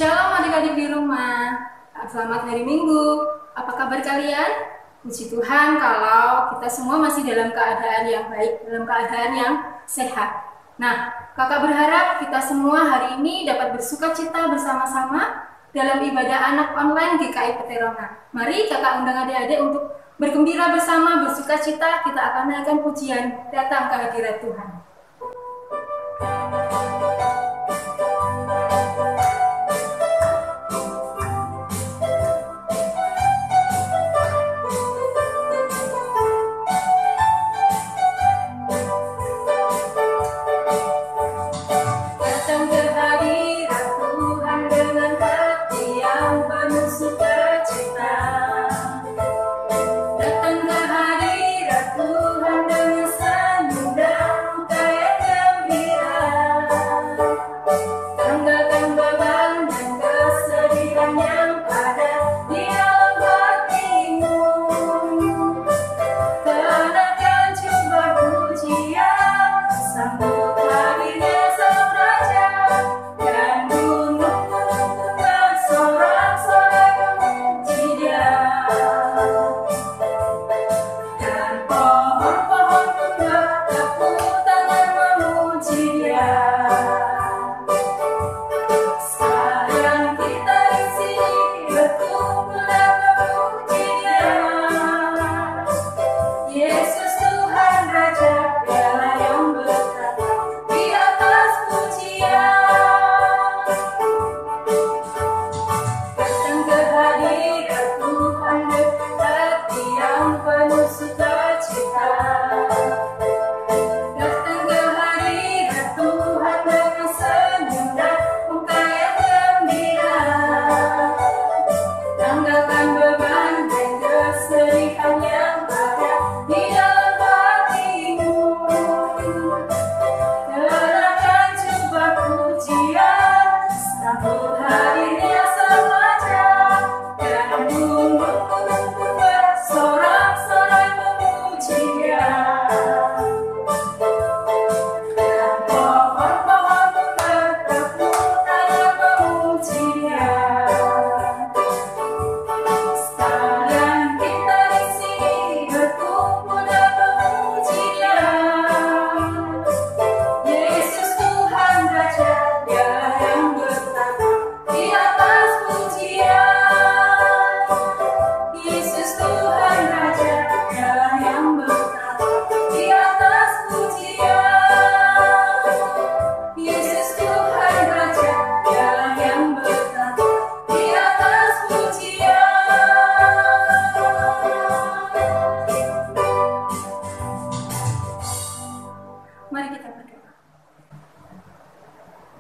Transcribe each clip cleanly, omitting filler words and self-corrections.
Shalom adik-adik di rumah. Selamat hari Minggu. Apa kabar kalian? Puji Tuhan kalau kita semua masih dalam keadaan yang baik, dalam keadaan yang sehat. Nah, kakak berharap kita semua hari ini dapat bersukacita bersama-sama dalam ibadah anak online GKI Peterona. Mari kakak undang adik-adik untuk bergembira bersama, bersukacita. Kita akan naikkan pujian datang ke hadirat Tuhan.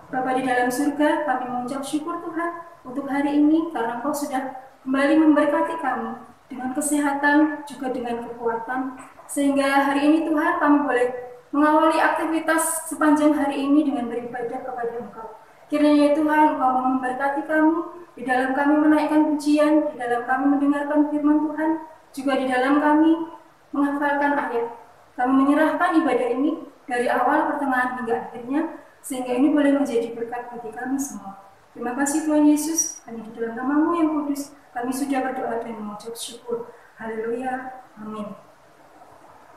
Bapa di dalam surga, kami mengucap syukur Tuhan untuk hari ini karena Engkau sudah kembali memberkati kami dengan kesehatan juga dengan kekuatan, sehingga hari ini Tuhan kami boleh mengawali aktivitas sepanjang hari ini dengan beribadah kepada Engkau. Kiranya Tuhan Engkau memberkati kami, di dalam kami menaikkan pujian, di dalam kami mendengarkan firman Tuhan, juga di dalam kami menghafalkan ayat. Kami menyerahkan ibadah ini dari awal, pertengahan hingga akhirnya, sehingga ini boleh menjadi berkat bagi kami semua. Terima kasih Tuhan Yesus, hanya di dalam nama-Mu yang kudus, kami sudah berdoa dan mengucap syukur. Haleluya, amin.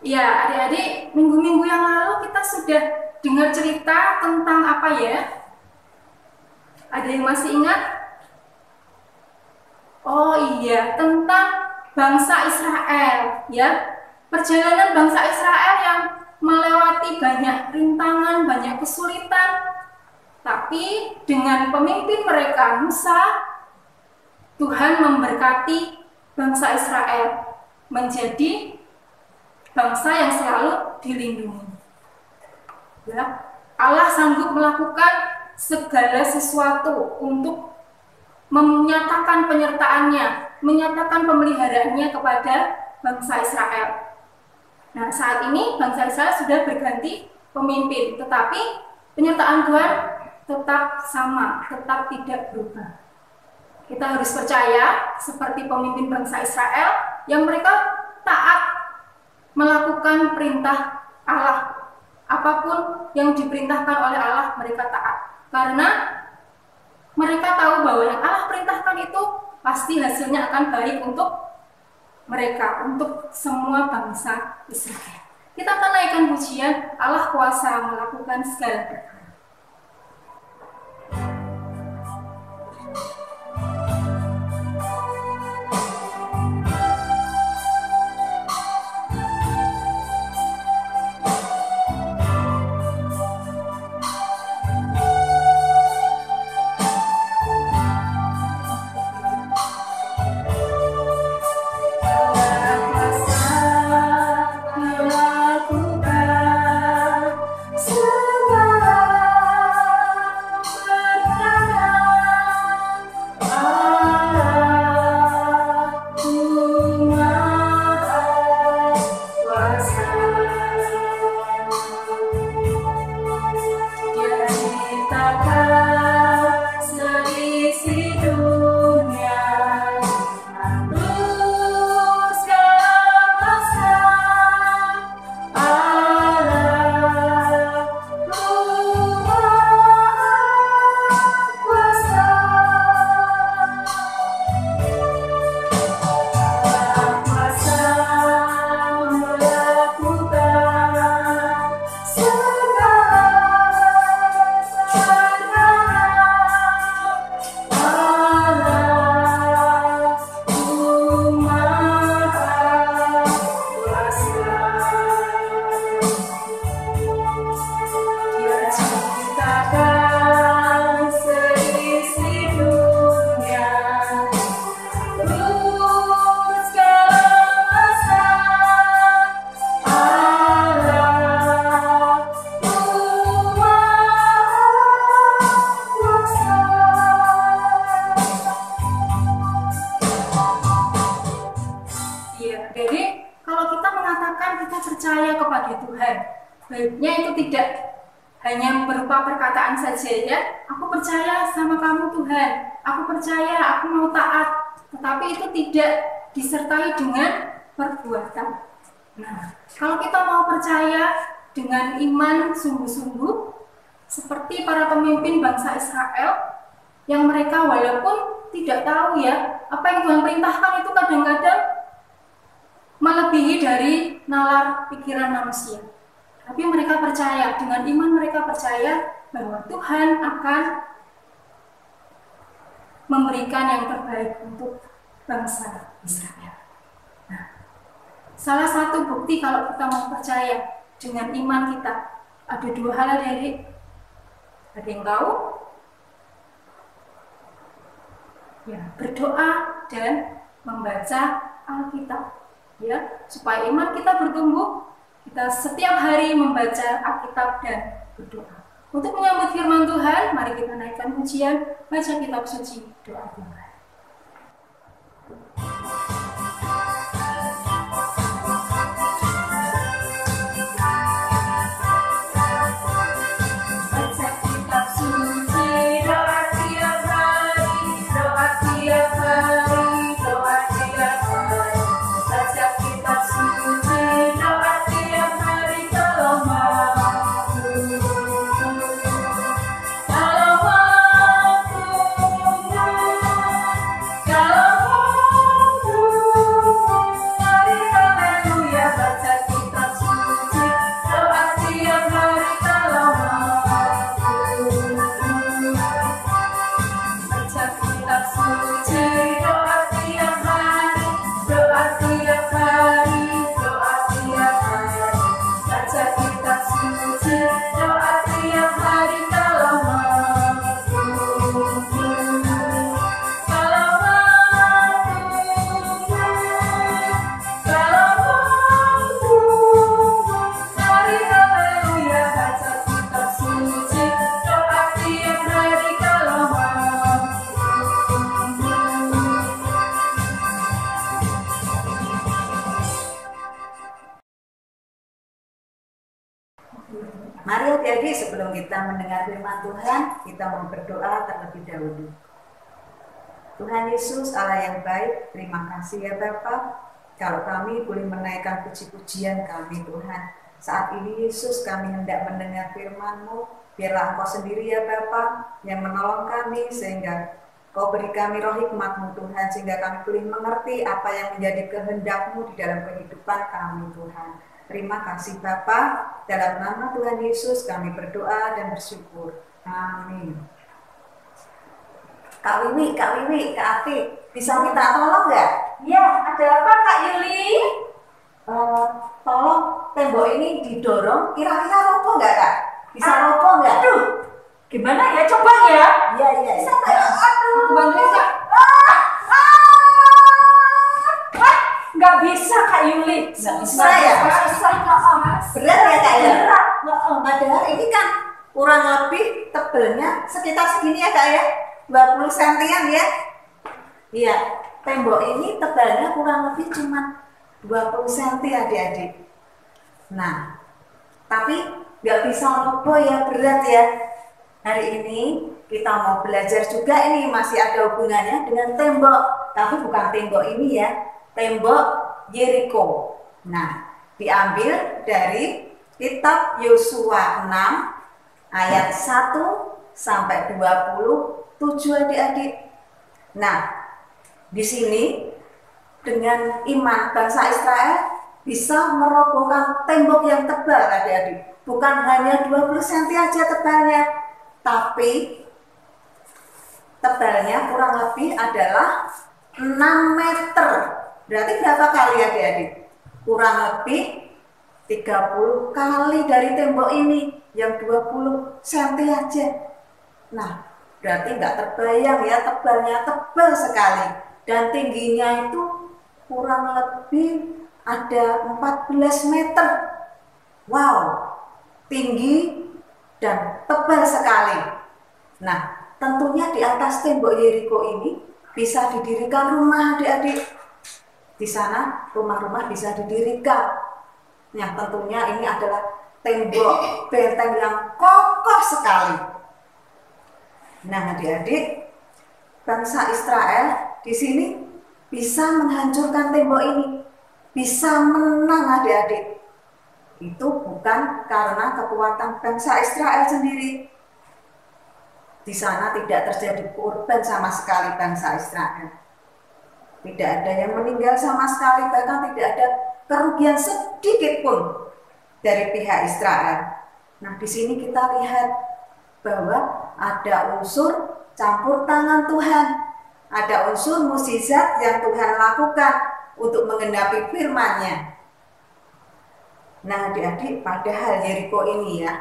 Ya, adik-adik, minggu-minggu yang lalu kita sudah dengar cerita tentang apa ya? Ada yang masih ingat? Oh iya, tentang bangsa Israel, ya. Perjalanan bangsa Israel yang melewati banyak rintangan, banyak kesulitan, tapi dengan pemimpin mereka, Musa, Tuhan memberkati bangsa Israel menjadi bangsa yang selalu dilindungi. Ya, Allah sanggup melakukan segala sesuatu untuk menyatakan penyertaannya, menyatakan pemeliharaannya kepada bangsa Israel. Nah, saat ini bangsa Israel sudah berganti pemimpin, tetapi penyertaan Tuhan tetap sama, tetap tidak berubah. Kita harus percaya seperti pemimpin bangsa Israel yang mereka taat melakukan perintah Allah. Apapun yang diperintahkan oleh Allah, mereka taat. Karena mereka tahu bahwa itu pasti hasilnya akan baik untuk mereka, untuk semua bangsa Israel. Kita akan naikkan pujian Allah kuasa melakukan segala perkara. Baiknya itu tidak hanya berupa perkataan saja ya, aku percaya sama kamu Tuhan, aku percaya, aku mau taat, tetapi itu tidak disertai dengan perbuatan. Nah, kalau kita mau percaya dengan iman sungguh-sungguh, seperti para pemimpin bangsa Israel, yang mereka walaupun tidak tahu ya, apa yang Tuhan perintahkan itu kadang-kadang melebihi dari nalar pikiran manusia. Tapi mereka percaya, dengan iman mereka percaya bahwa Tuhan akan memberikan yang terbaik untuk bangsa Israel. Nah, salah satu bukti kalau kita mau percaya dengan iman kita, ada dua hal dari ada yang tahu? Ya, berdoa dan membaca Alkitab. Ya, supaya iman kita bertumbuh. Kita setiap hari membaca Alkitab dan berdoa. Untuk menyambut firman Tuhan, mari kita naikkan pujian, baca kitab suci, doa Tuhan. Baca kitab suci, doa tiap hari, doa tiap hari, doa tiap hari. Baca kitab suci, doa tiap hari kalau mampu. Kalau mampu, mari haleluya baca kitab suci, doa tiap hari kalau mampu. Baca kitab suci, doa tiap hari, doa tiap hari, doa tiap hari. Baca kitab suci, doa tiap hari kalau mampu. Kalau mampu, mari haleluya baca kitab suci, doa tiap hari kalau mampu. Mari adik-adik sebelum kita mendengar firman Tuhan, kita mau berdoa terlebih dahulu. Tuhan Yesus Allah yang baik, terima kasih ya Bapa. Kalau kami boleh menaikkan puji-pujian kami Tuhan. Saat ini Yesus kami hendak mendengar firman-Mu. Biarlah Engkau sendiri ya Bapa yang menolong kami sehingga Kau beri kami roh hikmat-Mu Tuhan, sehingga kami boleh mengerti apa yang menjadi kehendak-Mu di dalam kehidupan kami Tuhan. Terima kasih Bapa, dalam nama Tuhan Yesus kami berdoa dan bersyukur. Amin. Kak Wiwi, Kak Ati, bisa minta tolong nggak? Ya, ada apa Kak Yuli? Tolong tembok ini didorong, kira-kira roboh nggak Kak? Bisa roboh nggak? Aduh, gimana ya? Coba ya. Iya. Bisa nggak? Aduh. Bantuin Kak. Nggak bisa Kak Yuli. Nggak bisa ya? Susah. Berat ya Kak ya? Berat. Padahal ini kan kurang lebih tebelnya sekitar segini ya Kak ya? 20 sentian ya? Iya, tembok ini tebalnya kurang lebih cuma 20 cm adik-adik. Nah, tapi nggak bisa roboh ya, berat ya. Hari ini kita mau belajar juga, ini masih ada hubungannya dengan tembok, tapi bukan tembok ini ya, tembok Yeriko. Nah, diambil dari kitab Yosua 6 ayat 1 sampai 27 adik-adik. Nah, di sini dengan iman bangsa Israel bisa merobohkan tembok yang tebal adik-adik. Bukan hanya 20 cm aja tebalnya, tapi tebalnya kurang lebih adalah 6 meter. Berarti berapa kali adik-adik? Kurang lebih 30 kali dari tembok ini yang 20 cm aja. Nah, berarti nggak terbayang ya, tebalnya tebal sekali. Dan tingginya itu kurang lebih ada 14 meter. Wow, tinggi dan tebal sekali. Nah, tentunya di atas tembok Yeriko ini bisa didirikan rumah adik-adik. Di sana rumah-rumah bisa didirikan. Yang tentunya ini adalah tembok benteng yang kokoh sekali. Nah, adik-adik, bangsa Israel di sini bisa menghancurkan tembok ini, bisa menang adik-adik. Itu bukan karena kekuatan bangsa Israel sendiri. Di sana tidak terjadi korban sama sekali bangsa Israel. Tidak ada yang meninggal sama sekali, bahkan tidak ada kerugian sedikit pun dari pihak Israel. Nah, di sini kita lihat bahwa ada unsur campur tangan Tuhan, ada unsur mukjizat yang Tuhan lakukan untuk menggenapi firman-Nya. Nah, adik-adik, padahal Yeriko ini ya,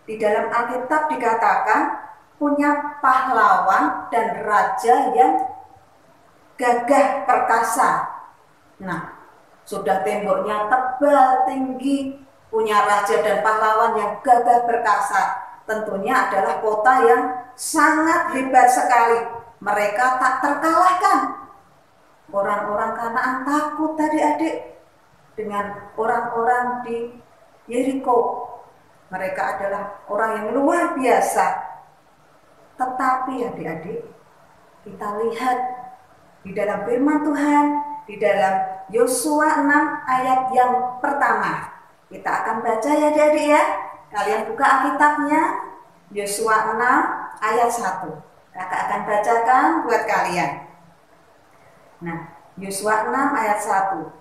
di dalam Alkitab dikatakan punya pahlawan dan raja yang gagah perkasa. Nah, sudah temboknya tebal, tinggi, punya raja dan pahlawan yang gagah perkasa. Tentunya adalah kota yang sangat hebat sekali. Mereka tak terkalahkan. Orang-orang Kanaan takut adik-adik dengan orang-orang di Yeriko. Mereka adalah orang yang luar biasa. Tetapi adik-adik, kita lihat di dalam firman Tuhan, di dalam Yosua 6 ayat yang pertama. Kita akan baca ya adik-adik ya. Kalian buka Alkitabnya, Yosua 6 ayat 1. Kakak akan bacakan buat kalian. Nah, Yosua 6 ayat 1.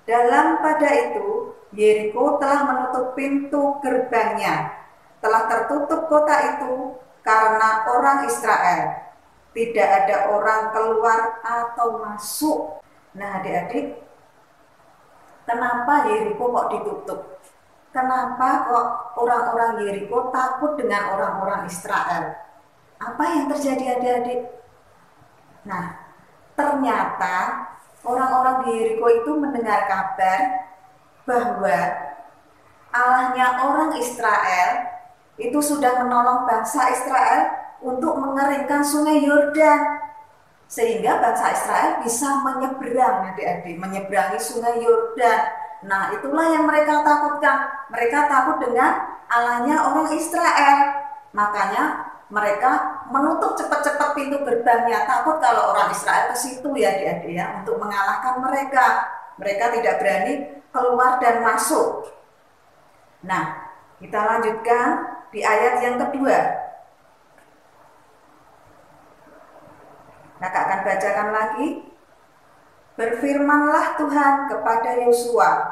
Dalam pada itu, Yeriko telah menutup pintu gerbangnya. Telah tertutup kota itu karena orang Israel. Tidak ada orang keluar atau masuk. Nah, adik-adik, kenapa Yeriko kok ditutup? Kenapa kok orang-orang Yeriko takut dengan orang-orang Israel? Apa yang terjadi adik-adik? Nah, ternyata orang-orang di Yeriko itu mendengar kabar bahwa Allahnya orang Israel itu sudah menolong bangsa Israel untuk mengeringkan sungai Yordan. Sehingga bangsa Israel bisa menyeberang adik-adik, menyeberangi sungai Yordan. Nah, itulah yang mereka takutkan. Mereka takut dengan Allahnya orang Israel. Makanya mereka menutup cepat-cepat pintu gerbangnya. Takut kalau orang Israel ke situ ya adik-adik ya, untuk mengalahkan mereka. Mereka tidak berani keluar dan masuk. Nah, kita lanjutkan di ayat yang kedua. Kakak akan bacakan lagi. Berfirmanlah Tuhan kepada Yosua,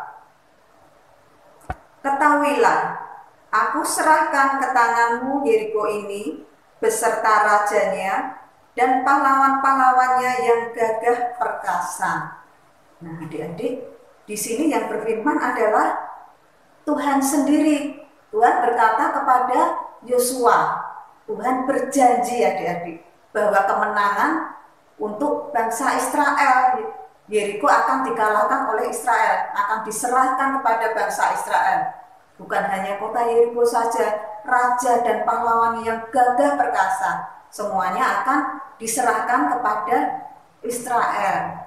ketahuilah, aku serahkan ke tanganmu Yeriko ini beserta rajanya dan pahlawan-pahlawannya yang gagah perkasa. Nah, adik-adik, di sini yang berfirman adalah Tuhan sendiri. Tuhan berkata kepada Yosua, Tuhan berjanji adik-adik bahwa kemenangan untuk bangsa Israel, Yeriko akan dikalahkan oleh Israel, akan diserahkan kepada bangsa Israel. Bukan hanya kota Yeriko saja, raja dan pahlawan yang gagah perkasa, semuanya akan diserahkan kepada Israel.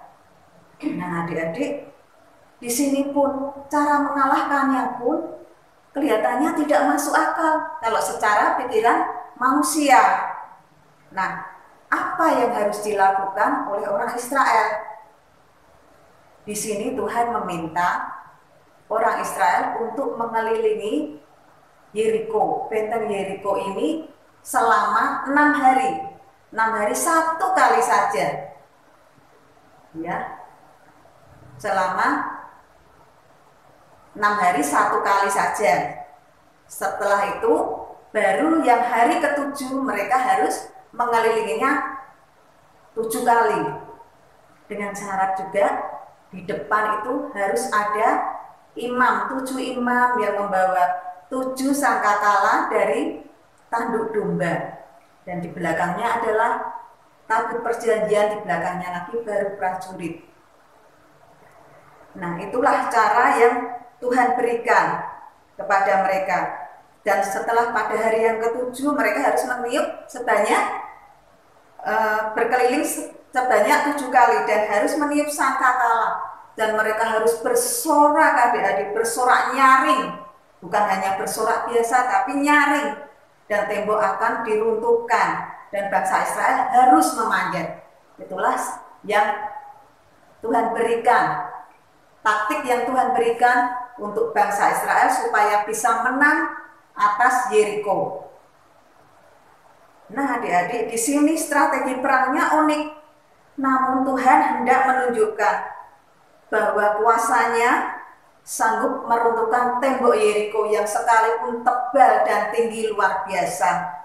Nah, adik-adik, di sini pun cara mengalahkannya pun kelihatannya tidak masuk akal kalau secara pikiran manusia. Nah, apa yang harus dilakukan oleh orang Israel? Di sini Tuhan meminta orang Israel untuk mengelilingi Yeriko, benteng Yeriko ini selama 6 hari. 6 hari 1 kali saja. Ya. Selama 6 hari 1 kali saja. Setelah itu baru yang hari ke-7 mereka harus mengelilinginya 7 kali. Dengan syarat juga di depan itu harus ada imam, 7 imam yang membawa 7 sangkakala dari tanduk domba. Dan di belakangnya adalah tabut perjanjian, di belakangnya lagi baru prajurit. Nah, itulah cara yang Tuhan berikan kepada mereka. Dan setelah pada hari yang ke-7 mereka harus meniup sebanyak berkeliling sebanyak 7 kali dan harus meniup sangkakala. Dan mereka harus bersorak adik-adik, bersorak nyaring. Bukan hanya bersorak biasa tapi nyaring. Dan tembok akan diruntuhkan dan bangsa Israel harus memanjat. Itulah yang Tuhan berikan, taktik yang Tuhan berikan untuk bangsa Israel supaya bisa menang atas Yeriko. Nah, adik-adik, di sini strategi perangnya unik. Namun Tuhan hendak menunjukkan bahwa kuasanya sanggup meruntuhkan tembok Yeriko yang sekalipun tebal dan tinggi luar biasa.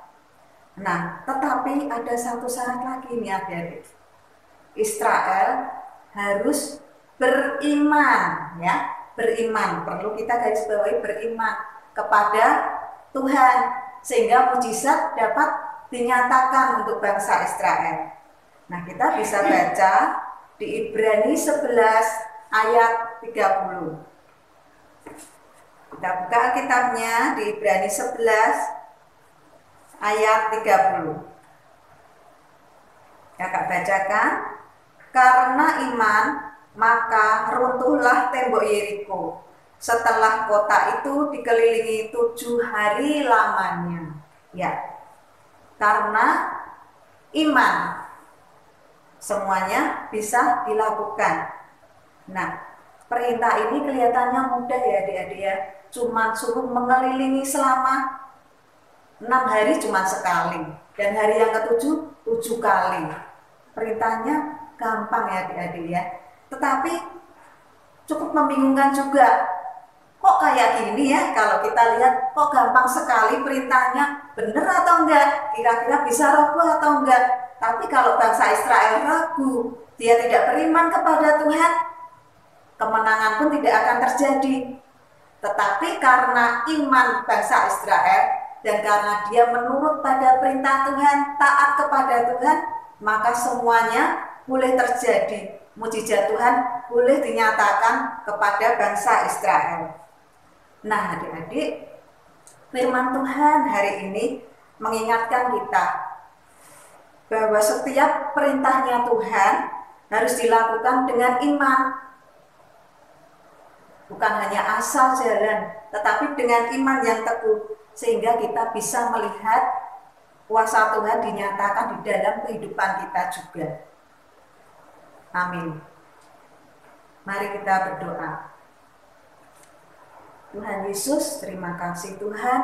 Nah, tetapi ada satu syarat lagi nih adik-adik. Israel harus beriman, ya, beriman. Perlu kita garis bawahi, beriman kepada Tuhan sehingga mujizat dapat dinyatakan untuk bangsa Israel. Nah, kita bisa baca di Ibrani 11 ayat 30. Kita buka kitabnya di Ibrani 11 ayat 30. Kakak bacakan. Karena iman, maka runtuhlah tembok Yeriko setelah kota itu dikelilingi 7 hari lamanya. Ya, karena iman semuanya bisa dilakukan. Nah, perintah ini kelihatannya mudah ya adik-adik ya. Cuma suruh mengelilingi selama 6 hari cuma sekali. Dan hari yang ke-7, 7 kali. Perintahnya gampang ya adik-adik ya. Tetapi cukup membingungkan juga. Kok kayak gini ya, kalau kita lihat kok gampang sekali perintahnya, benar atau enggak? Kira-kira bisa roboh atau enggak? Tapi kalau bangsa Israel ragu, dia tidak beriman kepada Tuhan, kemenangan pun tidak akan terjadi. Tetapi karena iman bangsa Israel dan karena dia menurut pada perintah Tuhan, taat kepada Tuhan, maka semuanya boleh terjadi. Mujizat Tuhan boleh dinyatakan kepada bangsa Israel. Nah, adik-adik, firman Tuhan hari ini mengingatkan kita bahwa setiap perintahnya Tuhan harus dilakukan dengan iman. Bukan hanya asal jalan, tetapi dengan iman yang teguh, sehingga kita bisa melihat kuasa Tuhan dinyatakan di dalam kehidupan kita juga. Amin. Mari kita berdoa. Tuhan Yesus, terima kasih Tuhan,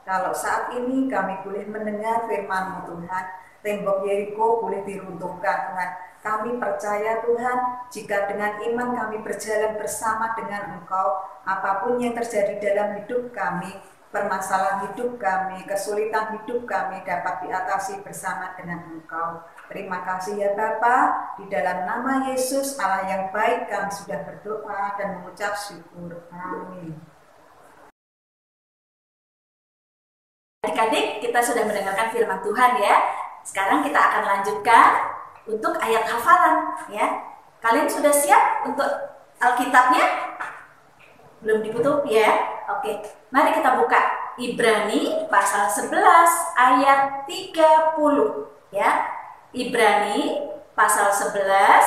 kalau saat ini kami boleh mendengar firman-Mu Tuhan. tembok Yeriko boleh diruntuhkan Tuhan. Kami percaya Tuhan, jika dengan iman kami berjalan bersama dengan Engkau, apapun yang terjadi dalam hidup kami, permasalahan hidup kami, kesulitan hidup kami dapat diatasi bersama dengan Engkau. Terima kasih ya Bapa, di dalam nama Yesus Allah yang baik kami sudah berdoa dan mengucap syukur. Amin. Adik-adik, kita sudah mendengarkan firman Tuhan ya. Sekarang kita akan lanjutkan untuk ayat hafalan ya. Kalian sudah siap untuk Alkitabnya? Belum ditutup ya? Oke, mari kita buka Ibrani pasal 11 ayat 30 ya. Ibrani pasal 11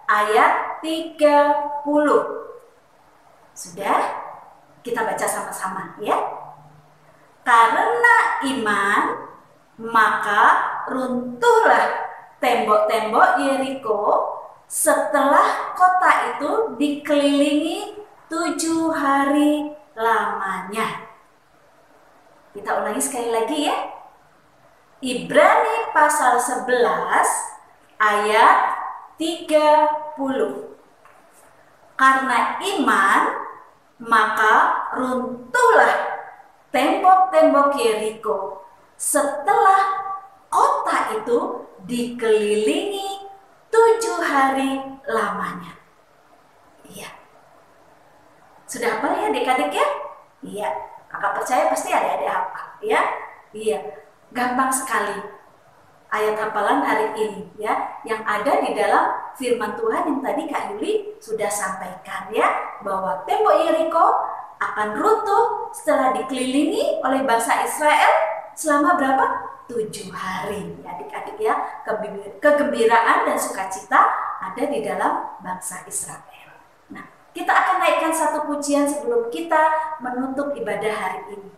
ayat 30. Sudah? Kita baca sama-sama ya. Karena iman, maka runtuhlah tembok-tembok Yeriko setelah kota itu dikelilingi 7 hari lamanya. Kita ulangi sekali lagi ya. Ibrani pasal 11 ayat 30. Karena iman, maka runtuhlah tembok-tembok Yeriko setelah kota itu dikelilingi 7 hari lamanya. Iya. Sudah hafal ya adik-adik ya? Iya. Kakak percaya pasti adik-adik hafal ya? Iya. Gampang sekali ayat hafalan hari ini ya, yang ada di dalam firman Tuhan yang tadi Kak Yuli sudah sampaikan ya, bahwa tembok Yeriko akan runtuh setelah dikelilingi oleh bangsa Israel selama berapa? 7 hari. Adik-adik ya, kegembiraan dan sukacita ada di dalam bangsa Israel. Nah, kita akan naikkan satu pujian sebelum kita menutup ibadah hari ini.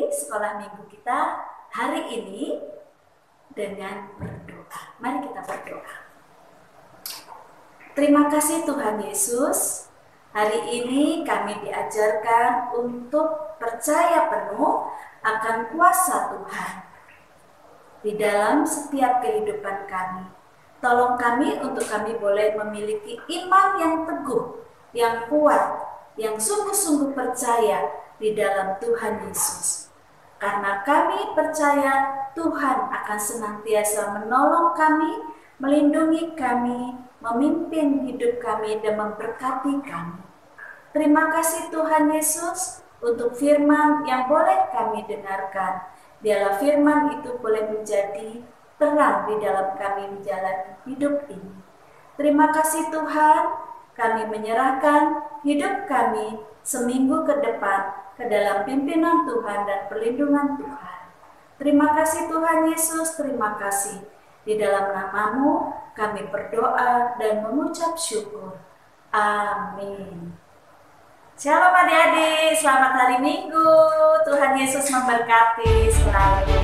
Sekolah minggu kita hari ini dengan berdoa. Mari kita berdoa. Terima kasih Tuhan Yesus. Hari ini kami diajarkan untuk percaya penuh akan kuasa Tuhan di dalam setiap kehidupan kami. Tolong kami untuk kami boleh memiliki iman yang teguh, yang kuat, yang sungguh-sungguh percaya di dalam Tuhan Yesus. Karena kami percaya Tuhan akan senantiasa menolong kami, melindungi kami, memimpin hidup kami dan memberkati kami. Terima kasih Tuhan Yesus untuk firman yang boleh kami dengarkan. Biarlah firman itu boleh menjadi terang di dalam kami menjalani hidup ini. Terima kasih Tuhan, kami menyerahkan hidup kami seminggu ke depan ke dalam pimpinan Tuhan dan perlindungan Tuhan. Terima kasih Tuhan Yesus, terima kasih. Di dalam nama-Mu kami berdoa dan mengucap syukur. Amin. Shalom adik-adik, selamat hari Minggu. Tuhan Yesus memberkati selalu.